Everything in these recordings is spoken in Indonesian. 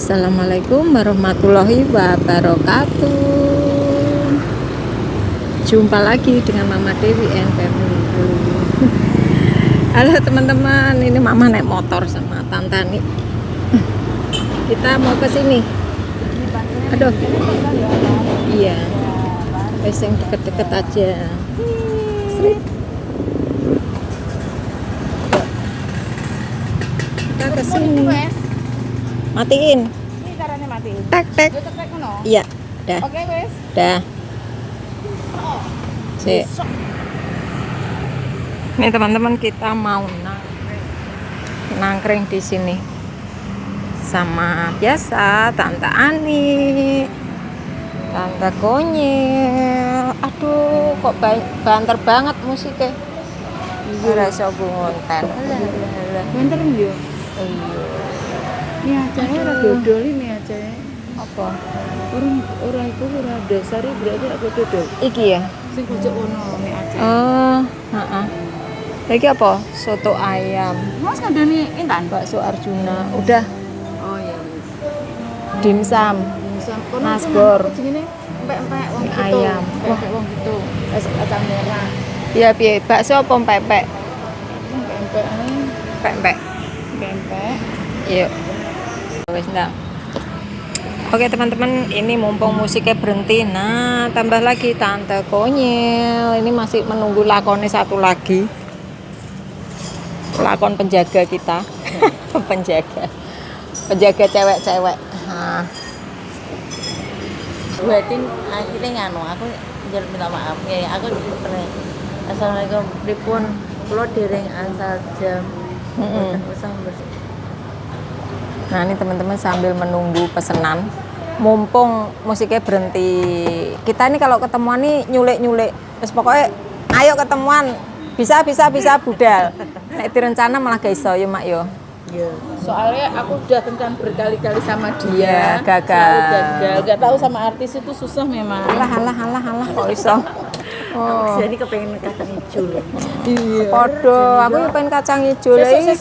Assalamualaikum warahmatullahi wabarakatuh. Jumpa lagi dengan Mama Dewi and Family. Halo teman-teman, ini Mama naik motor sama Tante nih. Kita mau ke sini. Aduh. Iya. Wes yang deket-deket aja. Sip. Kita ke sini. Matiin. Ini caranya matiin. Tek. Yo tek ngono. Iya, dah. Oke, wes. Dah. Sik. Nih teman-teman, kita mau nangkring di sini sama biasa Tante Ani, Tante Konyil. Aduh, kok banter banget musiknya. Iki ra iso ngonten. Banter yo. Iya. Ini acane ora dodol ini acane. Apa? Ora iku ora dasare berarti aku dodol. Iki ya. Sing pojok ono nek acane. Oh, heeh. Lagi apa? Soto ayam, Mas kandani intan. bakso Arjuna. Udah, Oh iya wis. dimsum. Kono Nasgor. jenenge empek-empek wong gitu. Ayam. Empek wong gitu. Kacang merah. Iya piye? Bakso apa pempek? Empek-empek ae. Pempek. Empek. Yuk. Wes ndak. Oke teman-teman, ini mumpung musiknya berhenti, nah tambah lagi Tante Konyil. Ini masih menunggu lakonnya satu lagi. Lakon penjaga kita. penjaga cewek-cewek. Nah. Buatin akhirnya nganu aku njaluk minta maaf ya aku pernah assalamualaikum pripun kula dereng asal jam usah bersih. Nah ini teman-teman sambil menunggu pesanan, mumpung musiknya berhenti, kita ini kalau ketemuan nih nyulik terus pokoknya ayo ketemuan, bisa budal. Nek direncana malah gak iso yo mak yo. Iya. Soalnya aku udah kencan berkali-kali sama dia. Iya, gagal. Selalu gagal. Gak tahu sama artis itu susah memang. Alah kok iso. Oh. Jadi kepengen kacang hijau loh. Iya. Podo, aku yo pengen kacang hijau lah iki.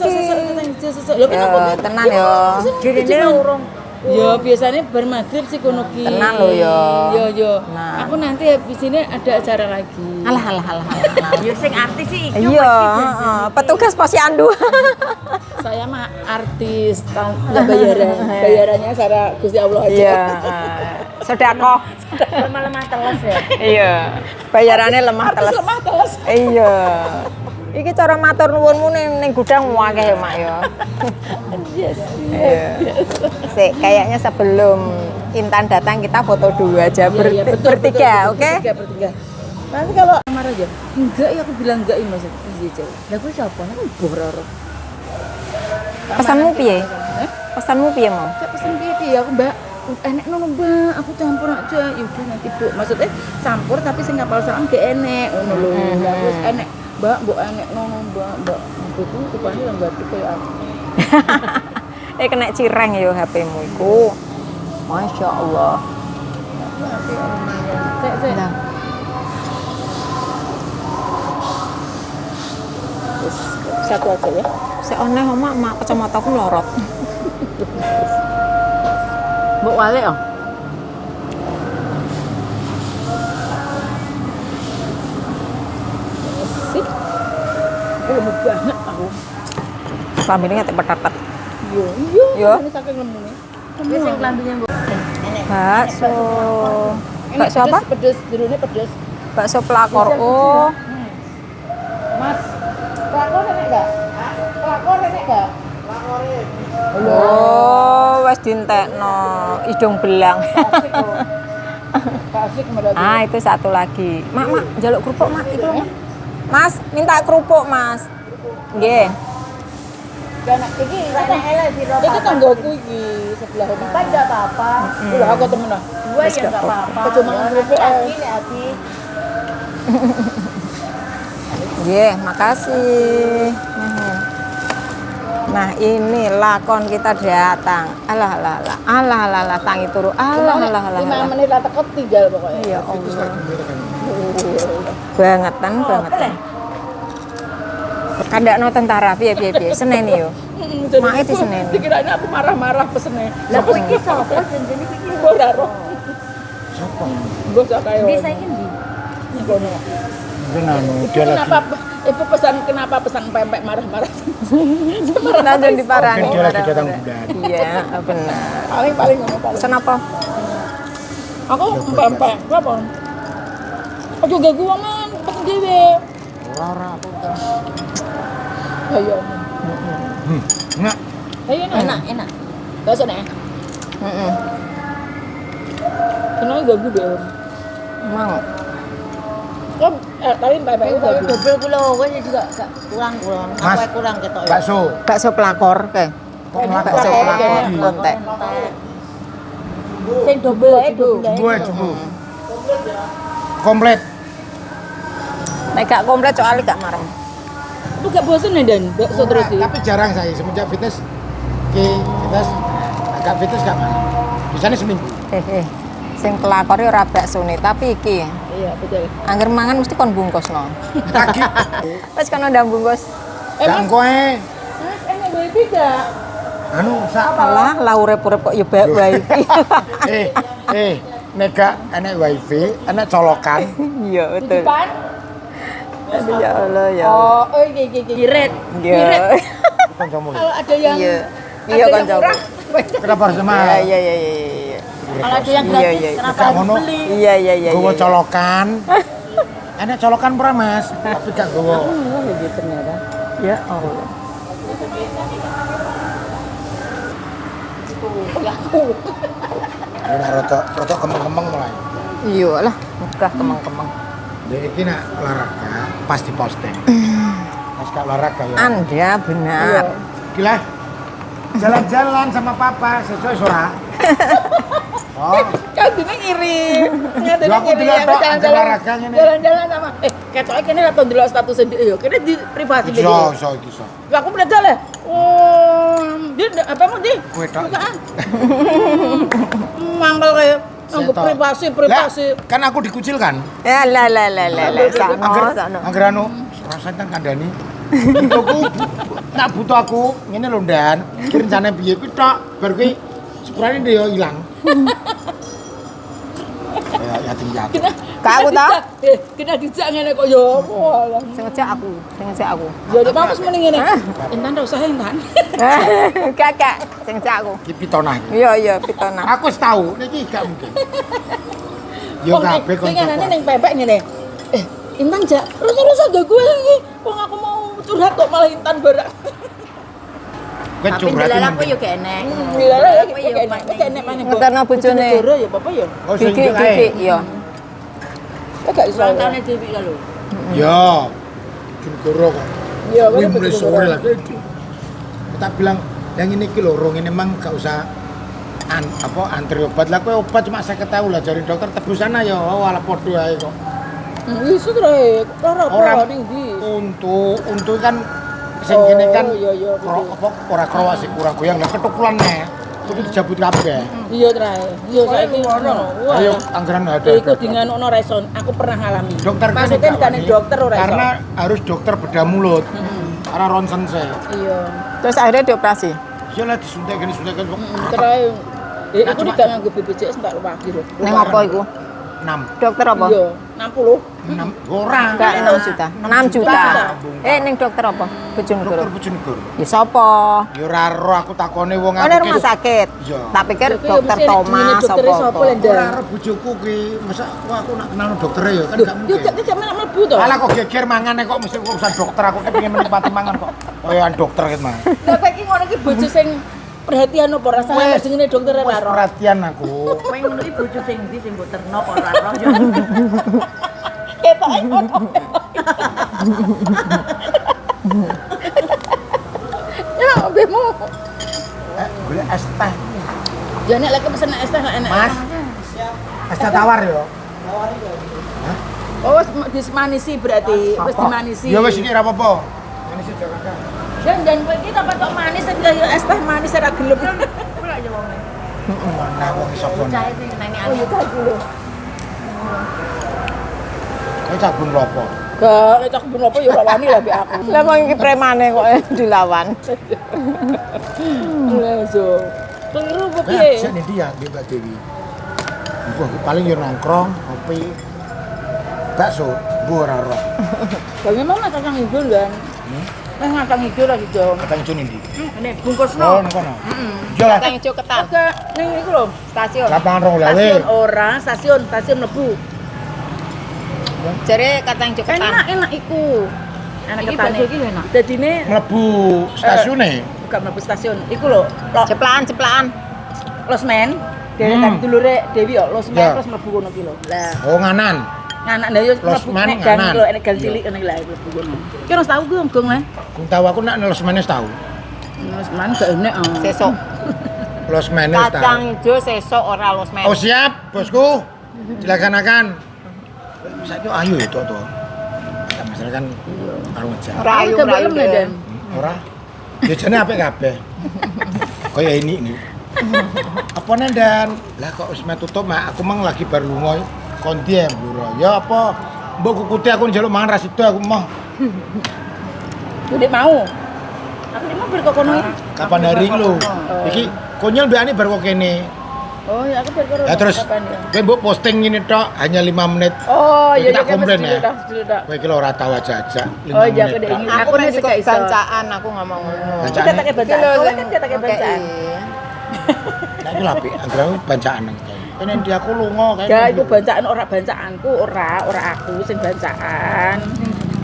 Lho kenapa? Yo tenan yo. Direne urung. Ya biasanya bar maghrib sih kono ki. Tenan lho yo. Yo. Nah. Aku nanti habis ini ada acara lagi. Alah. Ya sing artis sih iki. Iya, heeh, petugas posyandu. Saya Mah artis nggak bayaran. Bayarannya secara Gusti Allah aja. Iya, sedekah. lemah-lemah teles ya. Iya, bayarannya lemah teles. Iya. Iki cara matur nuwunmu ning gudang akeh ya, Mak ya. Yes. Sik, kayaknya sebelum Intan datang kita foto dulu aja bertiga, oke? Bertiga. Nanti kalau marah aja, enggak ya aku bilang enggak ya Mas. Iya, Lah kuwi sapa? aku bororo. Pesanmu piye? Pesanmu piye, Mam? Cak pesen piye aku Mbak? Enek nono Mbak, aku campur aja. Ya udah nanti Bu. Maksudnya campur tapi sing kapal selam gak enek ngono lho. Lah terus enek Mbak, mbok enek nono Mbak. Itu rupane yang batik kayak aku. Kena cireng ya HP-mu iku. Masya Allah. Sik. Nah. Satu aja ya. Sik oneh mak kacamataku lorot. Mbok wale oh. Sip. Lembut banget aku. Klamine ngetek petet. Yo. Ini saking lemune. Wis sing klambinya mbok. Bakso. Bakso apa? Pedes, jerone pedes. Bakso pelakor. Oh. Mas, pelakor enek enggak? Pelakor enek enggak? Oh, wes dintekno hidung belang. Kasih berarti. Ah, itu satu lagi. Mak, njaluk kerupuk, Mak. Itu. Mas, minta kerupuk, Mas. Nggih. Dan iki itu tanggoku iki sebelah rumah. Kan enggak apa-apa. Ulah aku temen lah. Dua ya enggak apa-apa. Cuma kerupuk Lagi lagi. Nggih, makasih. Nah, ini lakon kita datang. Alah, tangi turu. Alah. 5 menit lah teko tinggal pokoknya. Ya Allah. Bangetan. Kandakno tentara piye seneni yo. Make diseneni. Dikirain aku marah-marah pesene. Lah kowe iki sapa jenenge iki? Ora roh. Sopo? Gue kayak Ndi saiki ndi? kono. Mungkin anu Itu dia lagi. kenapa pesan pempek marah-marah? Lanjut diparani. Mungkin dia lagi datang bulan. Iya, benar. Paling ngono paling. Pesen apa? Aku pempek, apa? Aku juga gua man, pesen dhewe. Ora apa udah. Ayo. Enggak. Ayo Enak. Gak sana. Heeh. Kenapa gagu deh? Mau. Kok tapi pempek itu gagu. Double kula kowe juga gak kurang. Mas, Aku kurang ketok ya. Bakso. Bakso pelakor kae. Bakso pelakor kontek. Sing double ae double. Dua cukup. Komplit. Nek gak komplit soalnya gak marem. Lu gak bosen ya Dan? Bakso terus sih. Tapi jarang saya semenjak fitness agak fitness gak mana. Biasanya seminggu. Sing pelakor yo ora baksone, tapi iki Iya, betul. angger mangan mesti kon bungkusno. Lagi. Wis kono ndang bungkus. Dan kowe Mas, enak gue tidak. anu sak Alah, lah urip-urip kok yo bae iki. nek gak enek wifi, enek colokan. Iya, betul. Depan? Ya Allah ya. Oh, iki. Irit. Iya. Kancamu. Kalau ada yang Iya. ada Iya yang kancamu. murah, Kenapa harus mahal? Iya. Kalau ada yang Iya, gratis iya. kenapa Gak harus ngono. beli? Iya. Gowo colokan. Enek colokan pura Mas, tapi gak gowo. oh, gitu ternyata. Ya Allah. Ini rotok kemeng-kemeng mulai. Iya lah, megah kemeng-kemeng. Dia iki nak olahraga pasti posting. Mas gak olahraga ya. Anda benar. Gila. Jalan-jalan sama papa sesuai surah. Oh, Kau dene ngiri. Nyatane Lah, aku ngiri delok ya, tok, jalan-jalan. olahraga ngene. Jalan-jalan sama ketoke kene ra tau ndelok status yo. Kene di privasi iso video. iso. Lah aku belajar lah. Oh, dia apa mau di? Kowe tok. Bukaan. Mangkel kayak nanggo Setok. privasi. Lah, kan aku dikucilkan. Ya lah. Sakno. Angger anu rasane tang kandhani. Butuhku nak butuh aku ngene lho Dan. Ki rencane piye kuwi tok bar kuwi sepurane dia ilang. Ya yatim piatu. Kak aku ta? Kena dijak ngene kok yo. Walah. Sing ngejak aku. Jadi mampus mending ngene. Intan ra usah Intan. Kakak, sing ngejak aku. Ki pitonah iki. Iya, pitona. Aku wis tau niki gak mungkin. Yo kabeh kon. Ngene ning pempek ngene. Intan jak, terus gak gue iki. Wong aku mau curhat kok malah Intan barang. Kowe Tapi curhat dilalah iki. kok yo gak enek. Gila lah Aku yo enek maneh. Ngeterno bojone. Ya apa ya? Oh sing Gigi, iya. Kok gak iso. Ulang tahunnya Dewi lho. Yo. Jumgoro kok. Iya, Kuwi kan mulai betul. sore lah. Tak bilang yang ini ki lho rong ini emang gak usah antri obat lah kowe obat cuma 50.000 lah jari dokter tebusan ayo ala padha ae kok. Iso terus ora ning ndi. Untuk kan sing kene kan iya, ora krowas sih kurang goyang lah ketukulan nih. Kudu dijabut kabeh. Iya trae. Iya saiki ngono. Ayo anggaran ada. Iku dinganukno reson. Aku pernah ngalami. Dokter kan Maksudnya gak kan wani, dokter ora iso. karena harus dokter bedah mulut. Karena ronsen saya. Iya. Terus akhirnya dioperasi. Iya lah disuntik kok. Trae. Aku cuma- gak nganggo BPJS enggak lupa lho. Neng apa iku? 6. Dokter apa? Iya, 60. 6 ora. Enggak 6 juta. 6 juta. Ning dokter apa? Bojonegoro. Dokter Bojonegoro. Ya sapa? Ya ora ero aku takone wong Oh, rumah sakit. Iya. Tak pikir Iku dokter mesti Thomas doktere sapa apa. Lenda? Ora ero bojoku ki, masa aku nak kenal doktere ya kan gak Yo mungkin. gak mlebu to. Alah kok geger mangane kok mesti urusan dokter aku ki pengen menikmati mangan kok. Koyoan dokter ket mah. Lah kok iki ngono iki bojo sing perhatian opo rasane Wes, jenenge dokter Wes ora ro. perhatian aku. Kowe ngono iki bojo sing ndi sing mbok terno kok ora roh yo. Ketoke ngono. Ya bemo. Golek es teh. Ya nek lek pesen es teh lek enak. Mas. Es teh tawar yo. Oh wis dimanisi berarti, wis dimanisi. Ya wis iki ora apa-apa. Manisi Jakarta. Dan kowe iki tak patok manis aja ya es teh manis ora gelem. Nah, wong iso kon. Cahe sing nani Oh iya aku. tak dulu. Kowe sabun lopo? Gak, nek cak ben apa ya ora wani lah mbek aku. Lah kok iki premane kok dilawan. Langsung. Keliru apa Nah, piye? sik dia di Mbak Dewi. Gua paling yo nongkrong, ngopi. Bakso, gua ora roh. Lah memang nak kacang hijau kan. Nah, kacang hijau lagi dong. Kacang ijo ndi? Ini bungkus Oh, no. kono. Yo lah. Kacang hijau ketan. Oke, ning iku lho, stasiun. Lapangan rong lawe. Stasiun ora, stasiun mlebu. Jare kacang hijau ketan. Enak iku. Enak Iki ketane. bakso iki lho, enak. Dadine Mlebu stasiune. bukan mlebu stasiun. Iku lho, Ceplaan. Losmen. Deretan dulure Dewi yo, Losmen Ya. terus mlebu kono ki lho. Lah, Oh, nganan. nganak lha yo Losmen nek gang nganan. lho, enek gang cilik ngene lah mlebu kono. Ki ora tau ku gong lah. Kung tahu aku nak losmene tahu. Losmen gak enek. Sesok. Losmene Kacang tahu. hijau sesok ora losmen. Oh, siap, bosku. Dilaksanakan. Saiki ayo itu to. Ya masalah kan karo ngejar. Rayu rayu Dan. Ora. Ya jane apik kabeh. Kaya ini nih. Apa nendan? Lah kok wis tutup, Mak. Aku mang lagi baru lunga kon diem, Bro. Ya apa? Mbok kukute aku njaluk mangan ra sido aku mah. Udah mau. Aku dia mau berkokono ini. Kapan hari lho? Iki konyol mbak ani baru kok kene. Oh ya aku berkokono. Ya terus Kapan ya? kowe mbok posting ini tok hanya 5 menit. Oh Kita iya iya komplain ya. Sudah. Kowe iki lho ora tau aja-aja. 5 Oh, iya, aku menit udah tok. ingin. Aku Aku nek nih cukup suka iso. bancaan aku ngomong ngono. Bancaan. Kita tak bancaan. Iki lho, Kau kan kita tak bancaan. Nah iki lho apik, anggere aku bancaan nang kowe. Kene ndi aku lunga kae. Ya iku bancaan ora bancaanku, ora aku sing bancaan.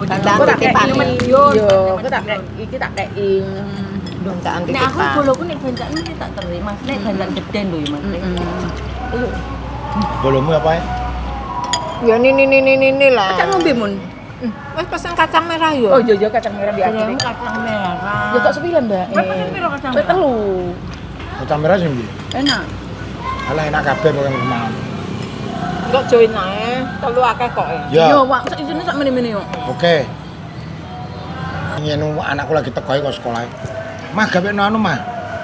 Bancaan Aku tak titipan. kei. Yo, aku tak kei iki tak kei. Bancaan Nek aku titipan. boloku nek bancaan iki tak terima. Nek bancaan geden lho ya Mas. Bolomu apa ya? Ya ini lah. Kacang ngombe mun. Wes pesen kacang merah yo. Oh iya iya kacang merah biasa. Bolomu kacang merah. Ya tak 9, Mbak. Berapa piro kacang merah? Telu. Kacang merah sing ndi? Enak. Alah enak kabeh pokoke mangan. Enggak join ae, telu akeh kok. Ya. Yo, Wak, sak isine sak mene-mene yo. Oke. Ingin anakku lagi teko kok sekolah. Mah gawe anu mah.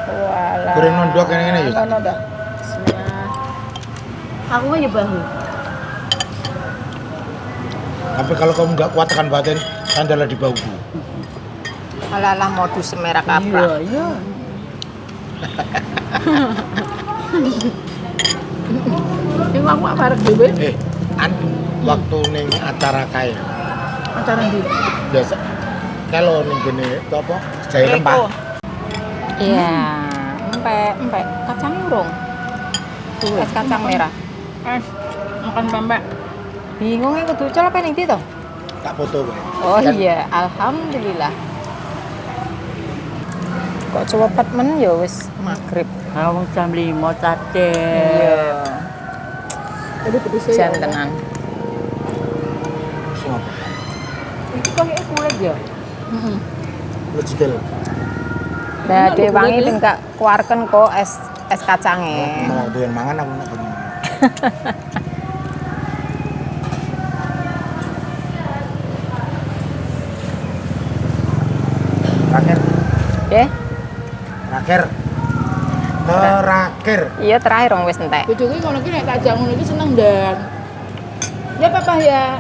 Walah. Goreng nondok kene-kene ya. Ono ta. Aku kan ya bahu. Tapi kalau kamu nggak kuat tekan batin, sandalah di bahuku. Alah modus merah kaprak. Iya. Ini aku arek dhewe. Waktu ning acara kae. Acara ndi? Biasa kalau ning gene apa? Jahe rempah. Iya, empek kacang urung. Es kacang merah. Makan pempek. Bingung kudu colok ning ndi to? Tak foto kowe. Oh Kan iya, alhamdulillah. Kok cepet men ya wis magrib. Kalau jam 5 cate. Iya. Jadi pedes Jan tenan. sing apa? Iki kok kulit ya? Kulit sikil. Lah Enak lho, dhewe wangi kulit. ben gak keluarken kok es kacange. Malah doyan mangan aku nek bengi. Terakhir, Nggih. terakhir. Terakhir. Iya terakhir wong wis entek. Bojoku iki ngono ki nek kajang ngono iki seneng dan. Ya papa ya.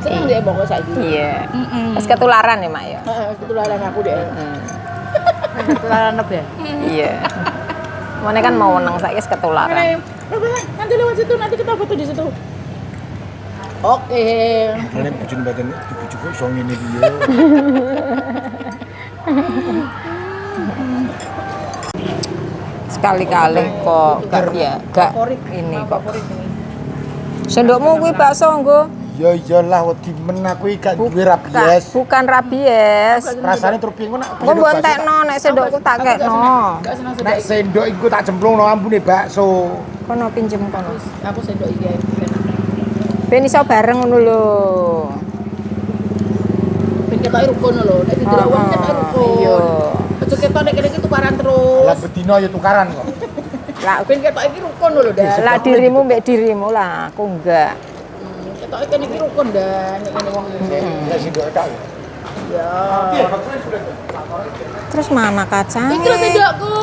Seneng dia pokok saiki. Iya. Heeh. Wis ketularan ya, Mak ya. Heeh, ketularan aku deh. Ketularan apa ya? Iya. Mana kan mau menang saya wis ketularan. Nanti lewat situ, nanti kita foto di situ. Oke. Ini bujun badan di bujuku iso ngene iki yo. Sekali-kali kok gak ya, gak Favorit ini kok. Favorit ini. Sendokmu kuwi bakso nggo? Ya iyalah wedi men aku iki gak duwe rabies. Bukan rabies. Rasane terus piye nak. Engko mbok entekno nek sendokku tak kekno. Gak seneng Nek sedek. sendok iku tak cemplungno ambune bakso. Kono pinjem kono. Aku sendok iki ae. Ben iso bareng ngono lho. Ben ketoke rukun lho, nek didelok wong ketoke rukun. Iya. Aja ketok nek kene iki tukaran Lah terus. bedino ya tukaran kok. Lah Ben ketoke iki rukun lho, Dan. lah dirimu mbek dirimu lah, aku enggak. Ketoke kene iki rukun, Dan. Nek ngene wong iki. Ya sendok tak. Ya. Terus mana kacang? Iki lho sendokku.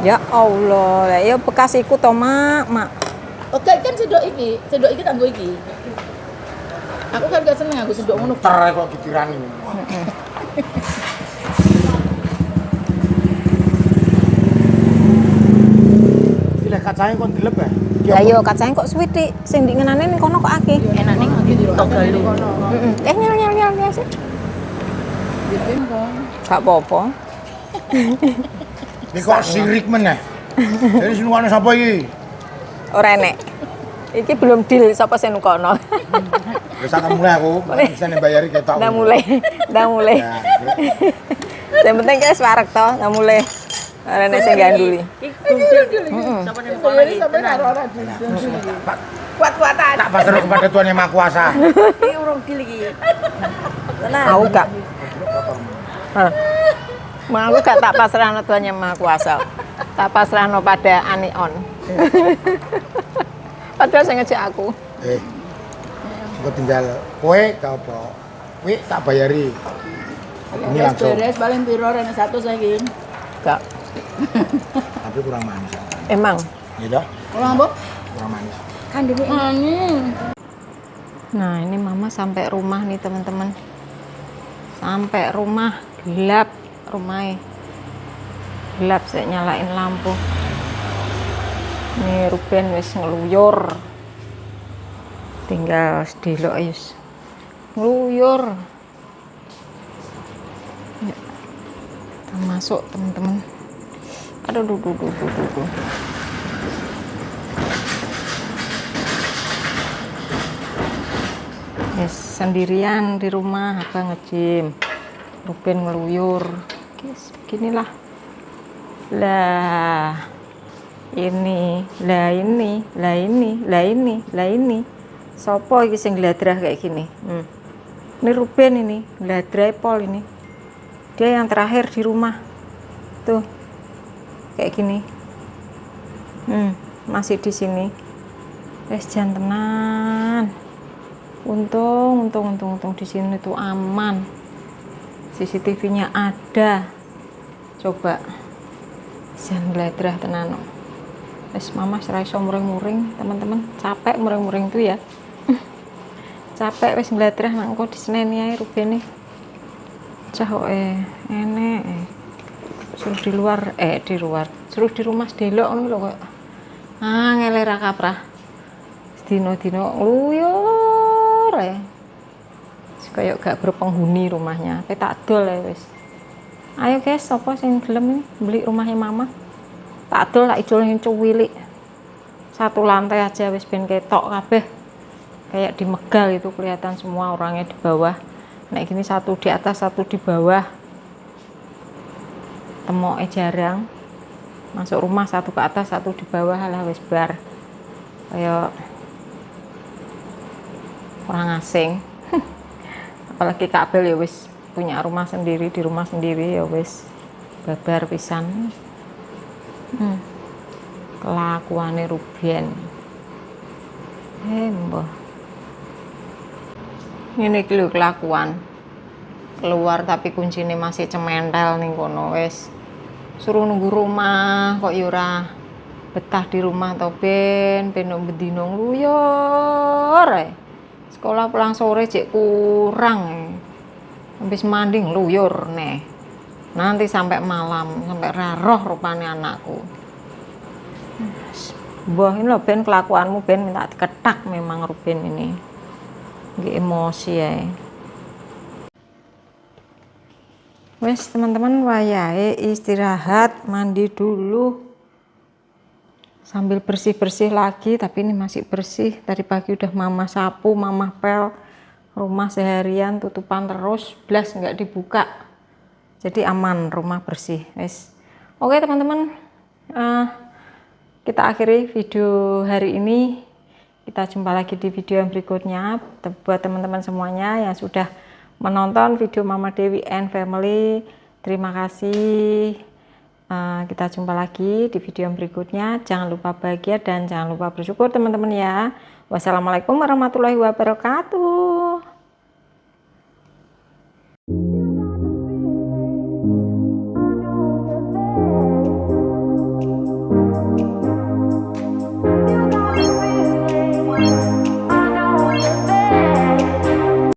Ya Allah, lah ya bekas iku to, Mak. Oke, kan sendok iki tak nggo iki. Aku kan gak seneng aku sedok ngono. Ter kok gitiran ini. Pilih kacangnya kon dilep ya. Lah yo kacangnya kok switik, sing dingenane ning kono kok akeh. Enak nih togalu. Heeh. Nyel sih. Bikin kan. Gak apa-apa. Ini kok sirik meneh. Jadi senengane sapa iki? Ora enek. Iki belum deal sapa sing nukono. Wis tak mulai aku, bisa bayari ketok. Udah mulai. Ya, Yang penting guys warek to, udah mulai. Ora enek sing ganduli. Sapa nih kono iki? Sampai karo ora kuat-kuatan. tak pasrah kepada Tuhan Yang Maha Kuasa. Iki urung deal iki. Tenan. Aku gak. Aku gak tak pasrahno Tuhan Yang Maha Kuasa. Tak pasrahno pada Anion. Padahal sing ngejek aku. Engko tinggal kowe gak apa. Kowe tak bayari. Ini langsung. Beres paling piro rene 1 saiki. Gak. Tapi kurang manis. Emang. Iya dah, Ora mbok? kurang manis. Kan dhewe manis. Nah, ini mama sampai rumah nih teman-teman. Sampai rumah gelap rumahnya. Gelap, saya nyalain lampu. Nih Ruben wis ngeluyur. Tinggal sedelok yus. Ngeluyur. Ya. Kita masuk teman-teman. Aduh, duh. Yes, sendirian di rumah, abang nge-gym, Ruben ngeluyur. Yes, beginilah. Lah ini. Sopo iki sing gladrah kayak gini? Ini Ruben ini, gladrah pol ini. Dia yang terakhir di rumah. Tuh. Kayak gini. Masih di sini. Jangan tenan. Untung di sini tuh aman. CCTV-nya ada. Coba. Jangan gladrah tenan. Mama serai iso muring-muring, teman-teman. Capek muring-muring tuh ya. Capek wis gladrah nang kok diseneni ae Rubene. Enek. Suruh di luar. Suruh di rumah sedelok ngono lho kok. Ngele ra kaprah. Dino-dino ngluyur ae. Kayak gak berpenghuni rumahnya. Tapi tak dol ya wis. Ayo guys, sapa sing gelem beli rumahnya mama? Tak dol tak idol yang cuwilik. 1 lantai aja wis ben ketok kabeh. Kayak di Megal itu kelihatan semua orangnya di bawah. Nek gini 1 di atas, 1 di bawah. Temoke jarang. Masuk rumah 1 ke atas, 1 di bawah lah wis bar. Kayak orang asing. Apalagi Kabel ya wis punya rumah sendiri, di rumah sendiri ya wis babar pisan. Kelakuane Ruben. Mbah. Ini iki lho kelakuan. Keluar tapi kuncinya masih cementel ning kono wis. Suruh nunggu rumah kok ya ora betah di rumah to ben bendino ngluyur ae. Sekolah pulang sore cek kurang. Habis mandi ngluyur nih. Nanti sampai malam, sampai roh rupane anakku. Mbah ini lho Ben kelakuanmu Ben minta diketak memang Ruben ini. Nggih emosi ya. Wes teman-teman wayahe istirahat, mandi dulu. Sambil bersih-bersih lagi, tapi ini masih bersih. Tadi pagi udah mama sapu, mama pel. Rumah seharian tutupan terus, blas nggak dibuka. Jadi aman, rumah bersih. Wes. Oke teman-teman. Kita akhiri video hari ini. Kita jumpa lagi di video yang berikutnya. Buat teman-teman semuanya yang sudah menonton video Mama Dewi and Family, terima kasih. Kita jumpa lagi di video yang berikutnya. Jangan lupa bahagia dan jangan lupa bersyukur teman-teman ya. Wassalamualaikum warahmatullahi wabarakatuh.